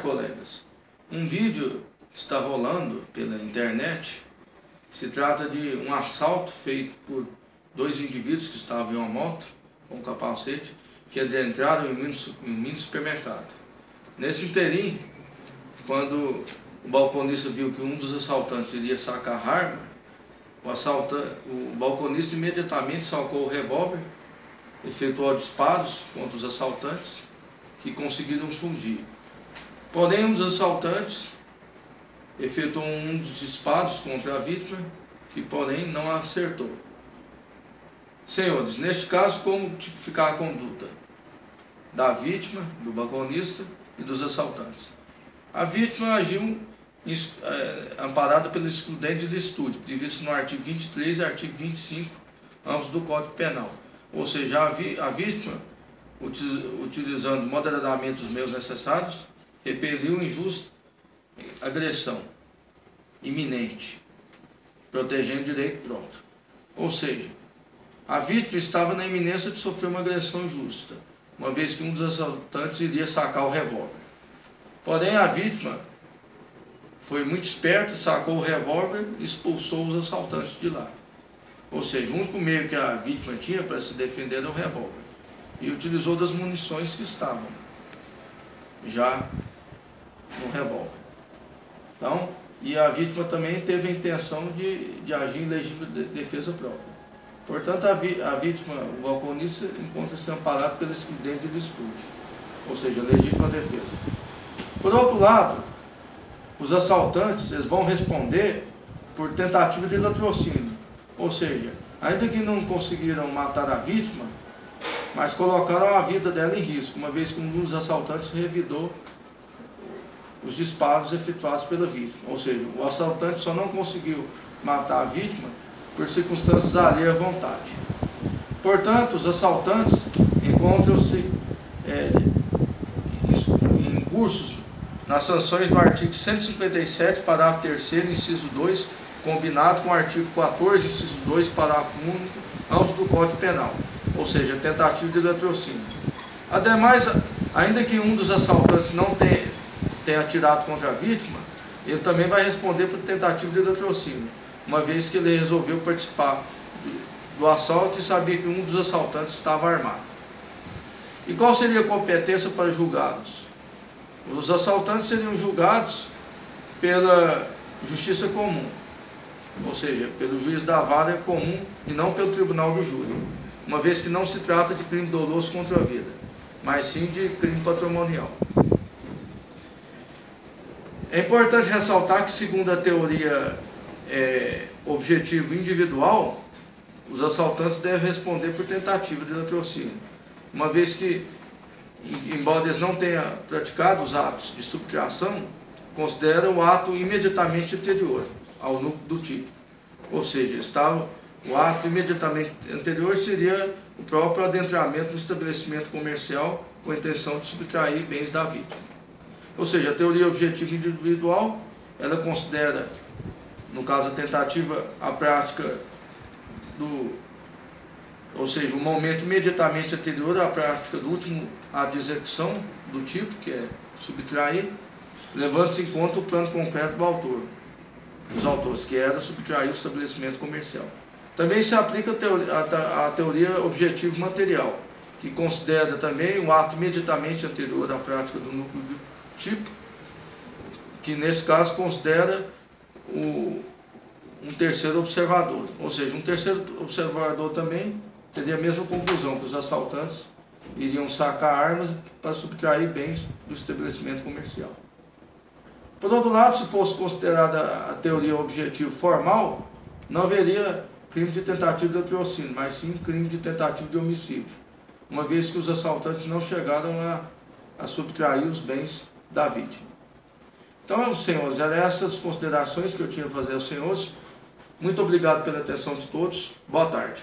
Colegas, um vídeo que está rolando pela internet se trata de um assalto feito por dois indivíduos que estavam em uma moto com capacete que adentraram em um mini supermercado. Nesse interim, quando o balconista viu que um dos assaltantes iria sacar a arma, o balconista imediatamente sacou o revólver, efetuou disparos contra os assaltantes que conseguiram fugir. Porém, um dos assaltantes efetuou um dos disparos contra a vítima, que porém não acertou. Senhores, neste caso, como tipificar a conduta da vítima, do balconista e dos assaltantes? A vítima agiu amparada pelo excludente de licitude, previsto no artigo 23 e artigo 25, ambos do Código Penal. Ou seja, a vítima, utilizando moderadamente os meios necessários, repeliu injusta agressão iminente, protegendo o direito próprio. Ou seja, a vítima estava na iminência de sofrer uma agressão injusta, uma vez que um dos assaltantes iria sacar o revólver. Porém, a vítima foi muito esperta, sacou o revólver e expulsou os assaltantes de lá. Ou seja, o único meio que a vítima tinha para se defender era o revólver. E utilizou das munições que estavam já no revólver. Então, e a vítima também teve a intenção de agir em legítima defesa própria. Portanto, a vítima, o balconista, encontra-se amparado pelo excludente de licitude, ou seja, legítima defesa. Por outro lado, os assaltantes eles vão responder por tentativa de latrocínio, ou seja, ainda que não conseguiram matar a vítima, mas colocaram a vida dela em risco, uma vez que um dos assaltantes revidou os disparos efetuados pela vítima. Ou seja, o assaltante só não conseguiu matar a vítima por circunstâncias alheias à vontade. Portanto, os assaltantes encontram-se em cursos nas sanções do artigo 157, parágrafo 3º, inciso 2, combinado com o artigo 14, inciso 2, parágrafo único, ambos do Código Penal, ou seja, tentativa de latrocínio. Ademais, ainda que um dos assaltantes não tenha atirado contra a vítima, ele também vai responder por tentativa de latrocínio, uma vez que ele resolveu participar do assalto e sabia que um dos assaltantes estava armado. E qual seria a competência para julgá-los? Os assaltantes seriam julgados pela justiça comum, ou seja, pelo juiz da vara comum e não pelo tribunal do júri, uma vez que não se trata de crime doloso contra a vida, mas sim de crime patrimonial. É importante ressaltar que, segundo a teoria objetivo individual, os assaltantes devem responder por tentativa de latrocínio, uma vez que, embora eles não tenham praticado os atos de subtração, consideram o ato imediatamente anterior ao núcleo do tipo. Ou seja, o ato imediatamente anterior seria o próprio adentramento no estabelecimento comercial com a intenção de subtrair bens da vítima. Ou seja, a teoria objetiva individual, ela considera, no caso a tentativa, a prática ou seja, o momento imediatamente anterior à prática do último ato de execução do tipo, que é subtrair, levando-se em conta o plano concreto do autor, dos autores, que era subtrair o estabelecimento comercial. Também se aplica a teoria objetivo material, que considera também o ato imediatamente anterior à prática do núcleo do tipo, que nesse caso considera um terceiro observador, ou seja, um terceiro observador também teria a mesma conclusão, que os assaltantes iriam sacar armas para subtrair bens do estabelecimento comercial. Por outro lado, se fosse considerada a teoria objetivo formal, não haveria crime de tentativa de latrocínio, mas sim crime de tentativa de homicídio, uma vez que os assaltantes não chegaram a subtrair os bens da vítima. Então, senhores, eram essas considerações que eu tinha a fazer aos senhores. Muito obrigado pela atenção de todos. Boa tarde.